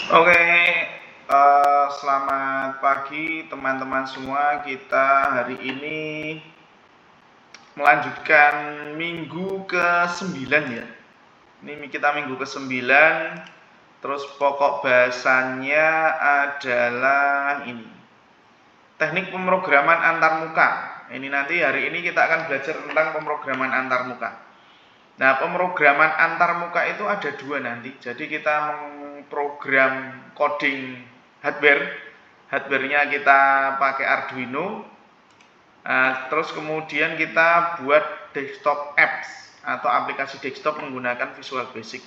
Oke, selamat pagi teman-teman semua. Kita hari ini melanjutkan minggu ke-9 ya. Ini kita minggu ke-9. Terus pokok bahasannya adalah ini. Teknik pemrograman antarmuka. Ini nanti hari ini kita akan belajar tentang pemrograman antarmuka. Nah, pemrograman antarmuka itu ada dua nanti. Jadi kita memprogram coding hardware-nya kita pakai Arduino. Terus kemudian kita buat desktop apps atau aplikasi desktop menggunakan Visual Basic.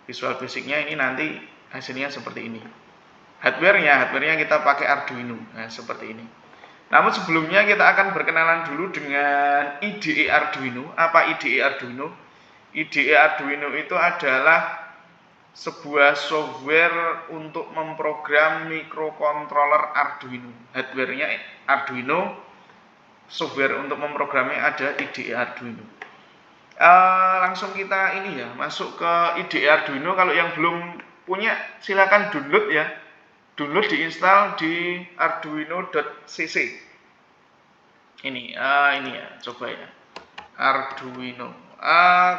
Visual Basic-nya ini nanti hasilnya seperti ini. Hardware-nya kita pakai Arduino. Nah, seperti ini. Namun sebelumnya kita akan berkenalan dulu dengan IDE Arduino. Apa IDE Arduino? IDE Arduino itu adalah sebuah software untuk memprogram microcontroller Arduino. Hardware-nya Arduino, software untuk memprogramnya ada IDE Arduino. Langsung kita ini ya, masuk ke IDE Arduino. Kalau yang belum punya silakan download ya. Download diinstal di arduino.cc. Ini ya, coba ya. Arduino.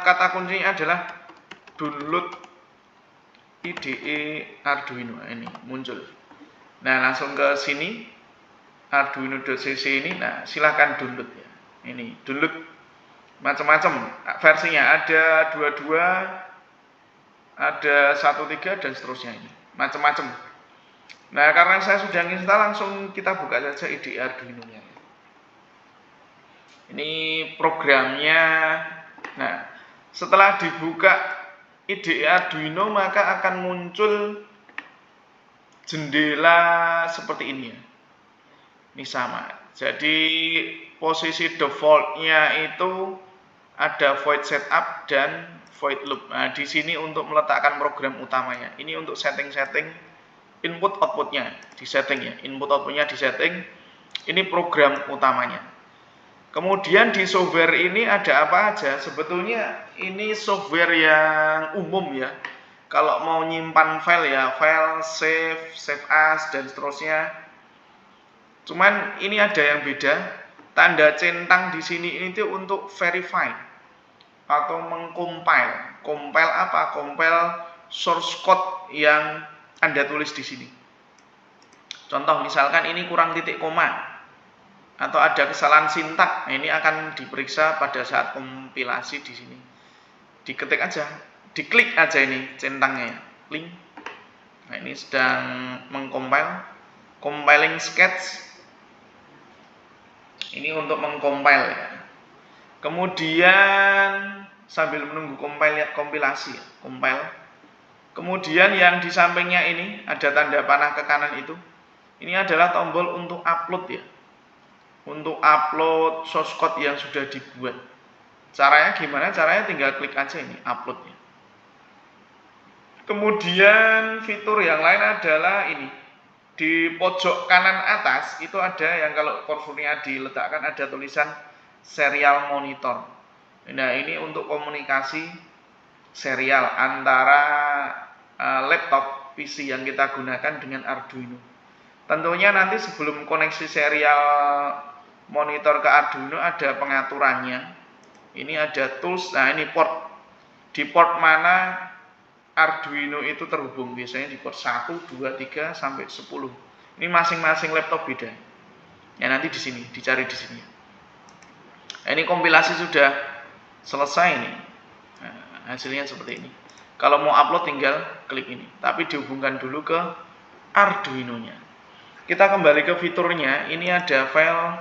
Kata kuncinya adalah download IDE Arduino. Ini muncul. Nah, langsung ke sini arduino.cc ini. Nah, silahkan download ya. Ini download macam-macam versinya, ada 22, ada 13 dan seterusnya, ini macam-macam. Nah, karena saya sudah install, langsung kita buka saja IDE Arduino-nya. Ini programnya. Nah, setelah dibuka IDE Arduino, maka akan muncul jendela seperti ini ya. Ini sama. Jadi posisi default-nya itu ada void setup dan void loop. Nah, di sini untuk meletakkan program utamanya. Ini untuk setting-setting input outputnya di setting ya. Input outputnya di setting. Ini program utamanya. Kemudian di software ini ada apa aja? Sebetulnya ini software yang umum ya. Kalau mau nyimpan file ya, file, save as dan seterusnya. Cuman ini ada yang beda. Tanda centang di sini itu untuk verify atau mengcompile. Compile apa? Compile source code yang Anda tulis di sini. Contoh misalkan ini kurang titik koma atau ada kesalahan sintak. Nah, ini akan diperiksa pada saat kompilasi di sini. Diketik aja, diklik aja ini centangnya, link. Nah, ini sedang mengcompile, compiling sketch. Ini untuk mengcompile ya. Kemudian sambil menunggu kompilasi, compile. Kemudian yang di sampingnya ini ada tanda panah ke kanan itu. Ini adalah tombol untuk upload ya. Untuk upload source code yang sudah dibuat. Caranya gimana? Caranya tinggal klik aja ini upload ya. Kemudian fitur yang lain adalah ini. Di pojok kanan atas itu ada yang kalau kursornya diletakkan ada tulisan serial monitor. Nah, ini untuk komunikasi serial antara laptop PC yang kita gunakan dengan Arduino. Tentunya nanti sebelum koneksi serial monitor ke Arduino ada pengaturannya. Ini ada tools. Nah, ini port. Di port mana Arduino itu terhubung, biasanya di port 1, 2, 3 sampai 10. Ini masing-masing laptop beda. Ya nanti di sini, dicari di sini. Nah, ini kompilasi sudah selesai nih. Nah, hasilnya seperti ini. Kalau mau upload tinggal klik ini, tapi dihubungkan dulu ke Arduino-nya. Kita kembali ke fiturnya. Ini ada file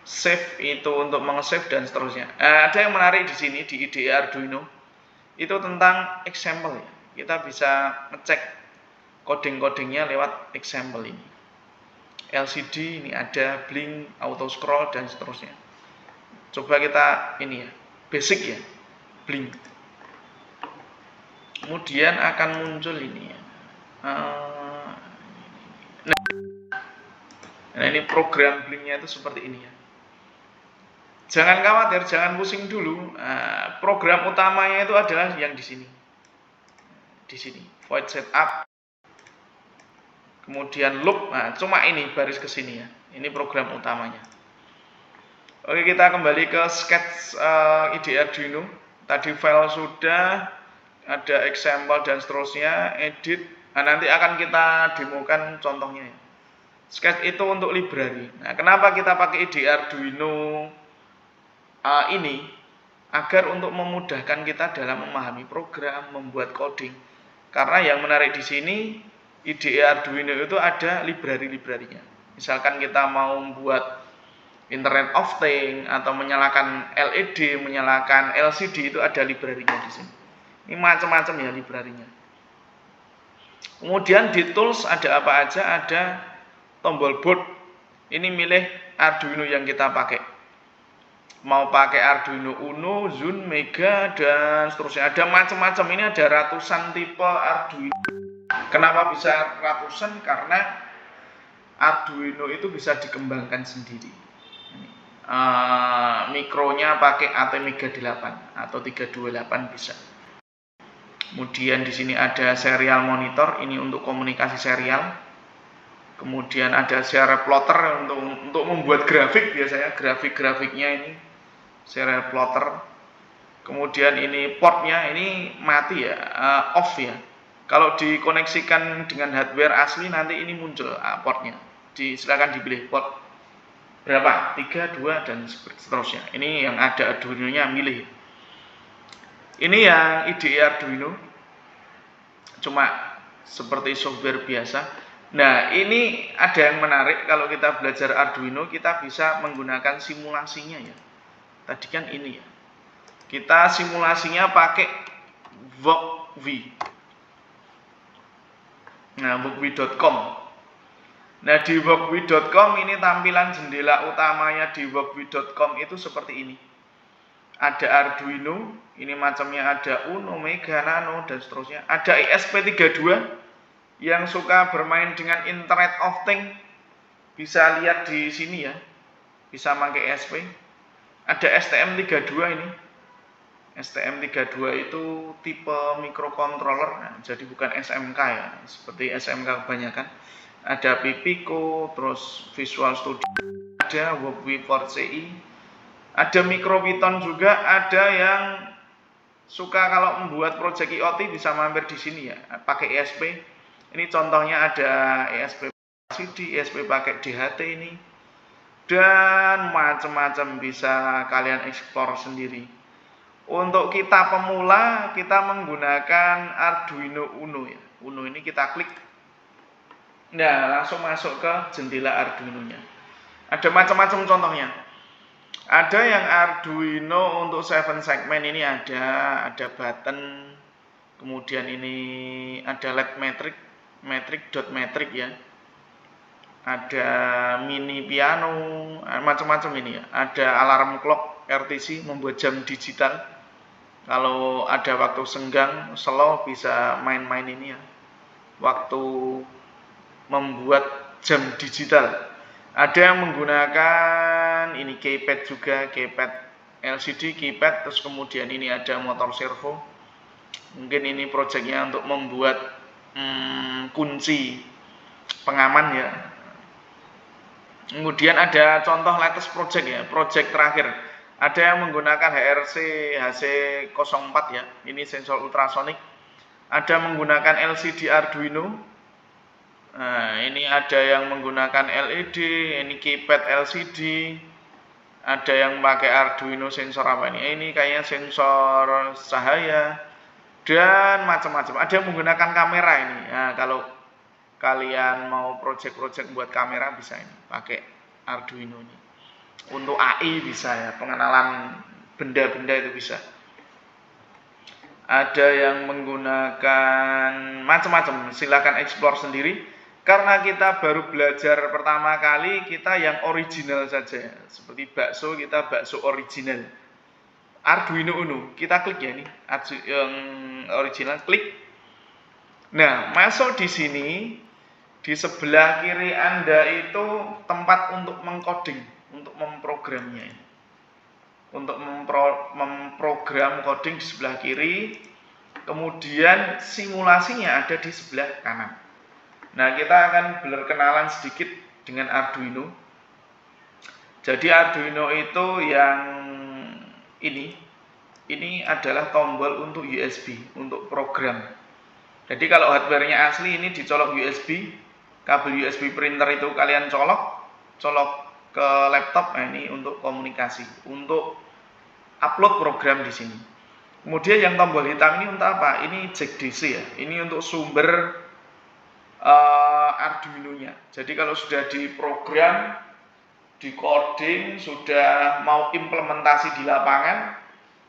save itu untuk meng-save dan seterusnya. Ada yang menarik di sini di IDE Arduino. Itu tentang example ya. Kita bisa ngecek coding-codingnya lewat example ini. LCD ini ada blink, auto scroll dan seterusnya. Coba kita ini ya, basic ya, blink. Kemudian akan muncul ini ya. Nah, ini program blinknya itu seperti ini ya. Jangan khawatir, jangan pusing dulu. Program utamanya itu adalah yang di sini. Di sini, void setup. kemudian loop. Nah, cuma ini baris ke sini ya. Ini program utamanya. Oke, kita kembali ke sketch IDE Arduino. Tadi file sudah, ada example dan seterusnya, edit. Nah, nanti akan kita demokan contohnya ya. Sketch itu untuk library. Nah, kenapa kita pakai IDE Arduino ini? Agar untuk memudahkan kita dalam memahami program, membuat coding. Karena yang menarik di sini, IDE Arduino itu ada library-library-nya. Misalkan kita mau membuat Internet of Things atau menyalakan LED, menyalakan LCD, itu ada library-nya di sini. Ini macam-macam ya library-nya. Kemudian di tools ada apa aja? Ada tombol board. Ini milih Arduino yang kita pakai. Mau pakai Arduino Uno, Zun, Mega, dan seterusnya. Ada macam-macam. Ini ada ratusan tipe Arduino. Kenapa bisa ratusan? Karena Arduino itu bisa dikembangkan sendiri. Mikronya pakai ATmega 8 atau 328 bisa. Kemudian di sini ada serial monitor, ini untuk komunikasi serial. Kemudian ada serial plotter untuk membuat grafik, biasanya grafik-grafiknya ini serial plotter. Kemudian ini portnya ini mati ya, off ya. Kalau dikoneksikan dengan hardware asli nanti ini muncul portnya. Silakan dipilih port berapa? 3, 2, dan seterusnya. Ini yang ada Arduino-nya milih. Ini yang IDE Arduino. Cuma seperti software biasa. Nah, ini ada yang menarik. Kalau kita belajar Arduino, kita bisa menggunakan simulasinya ya. Tadi kan ini ya. Kita simulasinya pakai VOGV. Nah, VOGV.com. Nah, di VOGV.com ini tampilan jendela utamanya di VOGV.com itu seperti ini. Ada Arduino, ini macamnya ada Uno, Mega, Nano, dan seterusnya. Ada ESP32 yang suka bermain dengan Internet of Things. Bisa lihat di sini ya, bisa pakai ESP. Ada STM32 ini. STM32 itu tipe microcontroller, nah, jadi bukan SMK ya, seperti SMK kebanyakan. Ada Pipico, terus Visual Studio, ada VOGV 4CI, ada Micropiton juga, ada yang suka kalau membuat project IoT bisa mampir di sini ya, pakai ESP. Ini contohnya ada ESP CD, ESP pakai DHT ini, dan macam-macam bisa kalian eksplor sendiri. Untuk kita pemula, kita menggunakan Arduino Uno ya. Uno ini kita klik. Nah, langsung masuk ke jendela Arduino-nya. Ada macam-macam contohnya. Ada yang Arduino untuk 7 segmen ini ada button, kemudian ini ada LED metric ya. Ada mini piano, macam-macam ini ya. Ada alarm clock RTC membuat jam digital. Kalau ada waktu senggang, slow bisa main-main ini ya. Waktu membuat jam digital. Ada yang menggunakan ini keypad juga, keypad LCD, keypad, terus kemudian ini ada motor servo. Mungkin ini projectnya untuk membuat kunci pengaman ya. Kemudian ada contoh latest project ya, project terakhir. Ada yang menggunakan HRC HC04 ya, ini sensor ultrasonik. Ada menggunakan LCD Arduino. Nah, ini ada yang menggunakan LED, ini keypad LCD. Ada yang pakai Arduino sensor apa ini? Ini kayaknya sensor cahaya dan macam-macam. Ada yang menggunakan kamera ini. Nah, kalau kalian mau project-project buat kamera bisa ini, pakai Arduino ini. Untuk AI bisa ya, pengenalan benda-benda itu bisa. Ada yang menggunakan macam-macam, silakan explore sendiri. Karena kita baru belajar pertama kali, kita yang original saja. Seperti bakso, kita bakso original. Arduino Uno, kita klik ya ini, yang original, klik. Nah, masuk di sini, di sebelah kiri Anda itu tempat untuk mengcoding, untuk memprogramnya. Untuk memprogram coding di sebelah kiri, kemudian simulasinya ada di sebelah kanan. Nah, kita akan berkenalan sedikit dengan Arduino. Jadi Arduino itu yang ini adalah tombol untuk USB, untuk program. Jadi kalau hardware-nya asli ini dicolok USB, kabel USB printer itu kalian colok ke laptop. Nah, ini untuk komunikasi, untuk upload program di sini. Kemudian yang tombol hitam ini untuk apa? Ini jack DC ya. Ini untuk sumber Arduino-nya. Jadi kalau sudah diprogram, di coding, sudah mau implementasi di lapangan,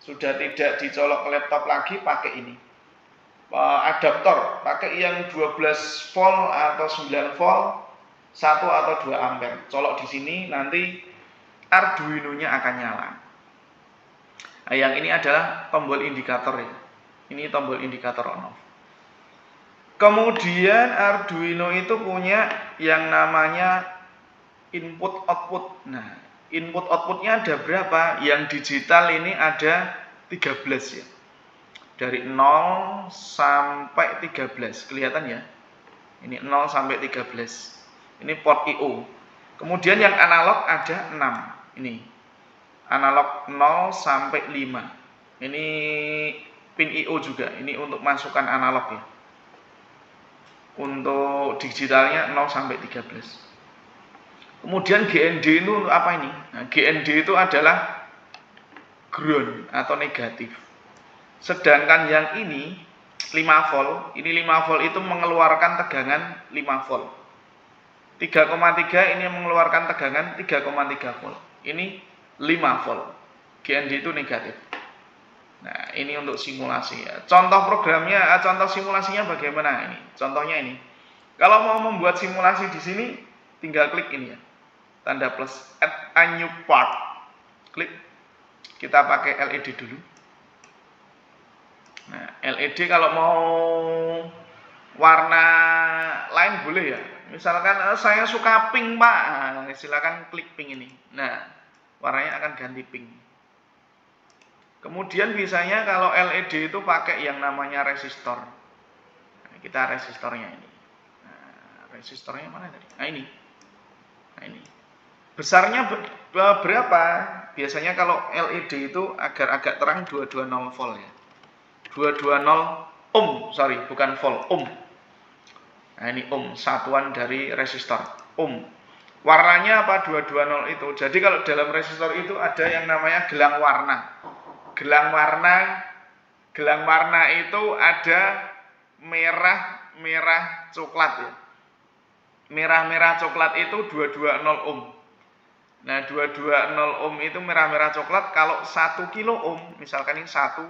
sudah tidak dicolok ke laptop lagi, pakai ini. Adaptor, pakai yang 12 volt atau 9 volt, 1 atau 2 ampere. Colok di sini, nanti Arduino-nya akan nyala. Nah, yang ini adalah tombol indikator ya. Ini tombol indikator on off. Kemudian Arduino itu punya yang namanya input output. Nah, input outputnya ada berapa? Yang digital ini ada 13 ya. Dari 0 sampai 13. Kelihatan ya? Ini 0 sampai 13. Ini port I/O. Kemudian yang analog ada 6. Ini analog 0 sampai 5. Ini pin I/O juga. Ini untuk masukkan analog ya. Untuk digitalnya 0 sampai 13. Kemudian GND itu untuk apa ini? Nah, GND itu adalah ground atau negatif. Sedangkan yang ini 5 volt, ini 5 volt itu mengeluarkan tegangan 5 volt. 3,3 ini mengeluarkan tegangan 3,3 volt. Ini 5 volt. GND itu negatif. Nah, ini untuk simulasi ya. Contoh programnya, contoh simulasinya bagaimana ini? Contohnya ini. Kalau mau membuat simulasi di sini, tinggal klik ini ya. Tanda plus, add a new part. Klik. Kita pakai LED dulu. Nah, LED kalau mau warna lain boleh ya. Misalkan saya suka pink, Pak. Nah, silakan klik pink ini. Nah, warnanya akan ganti pink. Kemudian biasanya kalau LED itu pakai yang namanya resistor. Nah, kita resistornya ini. Nah, resistornya mana tadi? Nah, ini. Nah, ini. Besarnya berapa? Biasanya kalau LED itu agar agak terang 220 volt ya. 220 ohm, sorry, bukan volt, ohm. Nah, ini ohm, satuan dari resistor, ohm. Warnanya apa 220 itu? Jadi kalau dalam resistor itu ada yang namanya gelang warna. Gelang warna itu ada merah coklat ya. Merah coklat itu 220 ohm. Nah, 220 ohm itu merah coklat. Kalau 1 kilo ohm, misalkan ini 1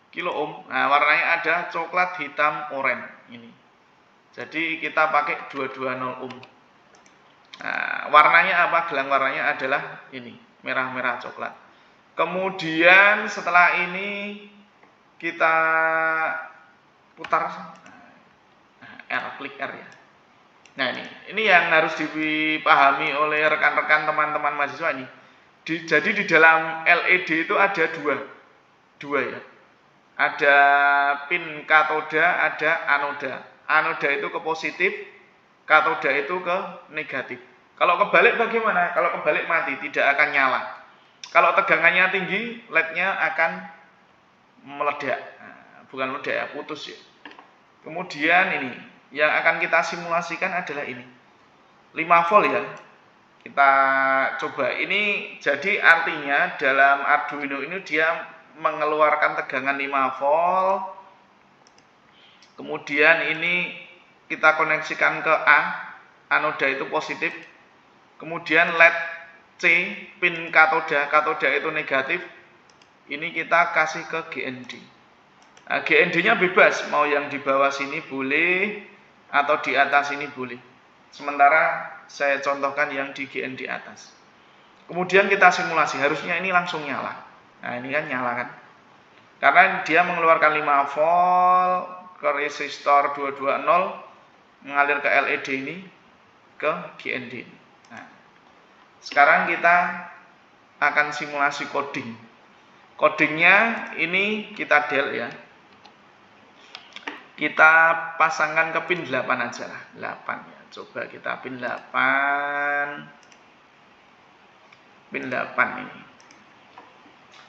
kilo ohm, nah warnanya ada coklat, hitam, oranye ini. Jadi kita pakai 220 ohm. Nah, warnanya apa? Gelang warnanya adalah ini, merah coklat. Kemudian setelah ini kita putar R, klik R ya. Nah, ini yang harus dipahami oleh rekan-rekan teman-teman mahasiswa ini. Jadi di dalam LED itu ada dua ya. Ada pin katoda, ada anoda. Anoda itu ke positif, katoda itu ke negatif. Kalau kebalik bagaimana? Kalau kebalik mati, tidak akan nyala. Kalau tegangannya tinggi, LED-nya akan meledak. Nah, bukan meledak ya, putus ya. Kemudian ini, yang akan kita simulasikan adalah ini. 5 volt ya. Kita coba. Ini jadi artinya dalam Arduino ini dia mengeluarkan tegangan 5 volt. Kemudian ini kita koneksikan ke A, anoda itu positif. Kemudian LED C, pin katoda itu negatif. Ini kita kasih ke GND. Nah, GND-nya bebas, mau yang di bawah sini boleh atau di atas ini boleh. Sementara saya contohkan yang di GND atas. Kemudian kita simulasi, harusnya ini langsung nyala. Nah, ini kan nyala kan? Karena dia mengeluarkan 5 volt ke resistor 220, mengalir ke LED ini, ke GND. Nah, sekarang kita akan simulasi coding. Codingnya ini kita del ya. Kita pasangkan ke pin 8 aja lah, 8 ya. Coba kita pin 8. Pin 8 ini.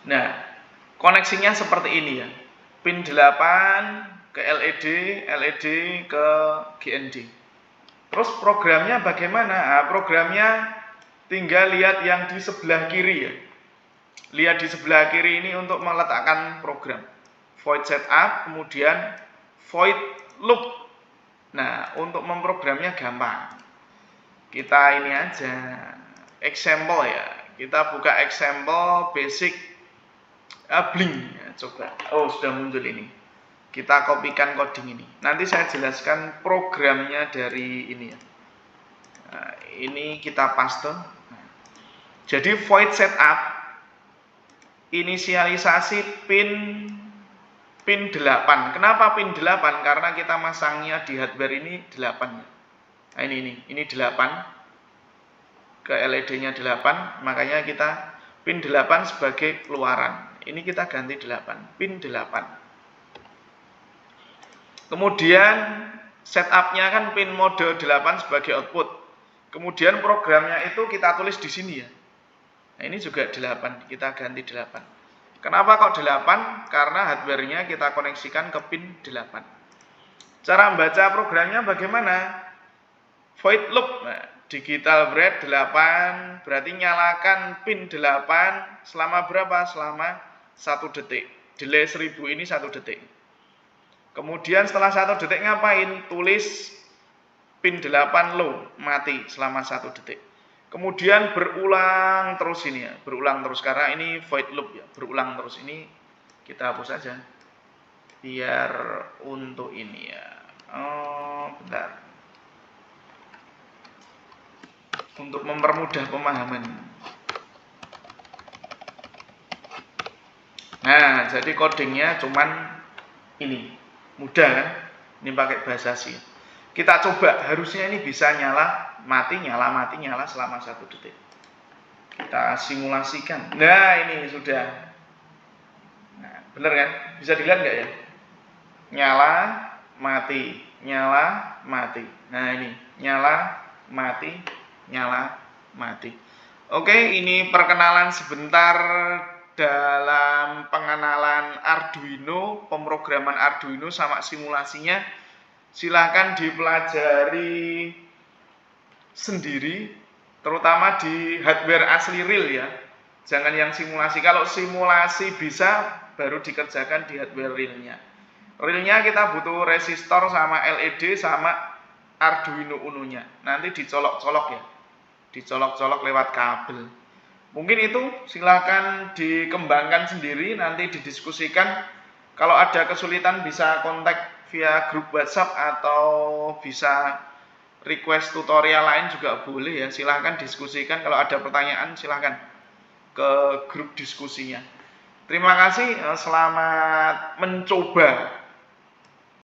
Nah, koneksinya seperti ini ya. Pin 8 ke LED, LED ke GND. Terus programnya bagaimana? Nah, programnya tinggal lihat yang di sebelah kiri ya. Lihat di sebelah kiri ini untuk meletakkan program. Void setup, kemudian void loop. Nah, untuk memprogramnya gampang. Kita ini aja, example ya. Kita buka example basic Blink ya, coba. Oh, sudah muncul ini. Kita kopikan coding ini. Nanti saya jelaskan programnya dari ini ya. Nah, ini kita paste. Jadi void setup inisialisasi pin 8. Kenapa pin 8? Karena kita masangnya di hardware ini 8. Nah, ini 8. Ke LED-nya 8, makanya kita pin 8 sebagai keluaran. Ini kita ganti 8, pin 8. Kemudian setupnya kan pin mode 8 sebagai output. Kemudian programnya itu kita tulis di sini ya. Nah, ini juga 8, kita ganti 8. Kenapa kok 8? Karena hardware-nya kita koneksikan ke pin 8. Cara membaca programnya bagaimana? Void loop. Nah, digital bread 8 berarti nyalakan pin 8 selama berapa? Selama 1 detik. Delay 1000 ini 1 detik. Kemudian setelah 1 detik ngapain? Tulis pin 8 low, mati selama 1 detik. Kemudian berulang terus ini ya, berulang terus karena ini void loop ya, berulang terus. Ini kita hapus saja. Biar untuk ini ya. Oh, bentar. Untuk mempermudah pemahaman. Nah, jadi codingnya cuman ini. Mudah kan? Ini pakai bahasa C. Kita coba, harusnya ini bisa nyala, mati, nyala selama 1 detik. Kita simulasikan. Nah, ini sudah. Nah, bener kan? Bisa dilihat nggak ya? Nyala, mati, nyala, mati. Nah, ini nyala, mati, nyala, mati. Oke, ini perkenalan sebentar dalam pengenalan Arduino, pemrograman Arduino sama simulasinya. Silahkan dipelajari sendiri, terutama di hardware asli real ya. Jangan yang simulasi. Kalau simulasi bisa baru dikerjakan di hardware realnya. Realnya kita butuh resistor sama LED sama Arduino Uno-nya. Nanti dicolok-colok ya. Dicolok-colok lewat kabel. Mungkin itu silahkan dikembangkan sendiri, nanti didiskusikan. Kalau ada kesulitan bisa kontak via grup WhatsApp atau bisa request tutorial lain juga boleh ya. Silahkan diskusikan, kalau ada pertanyaan silahkan ke grup diskusinya. Terima kasih, selamat mencoba.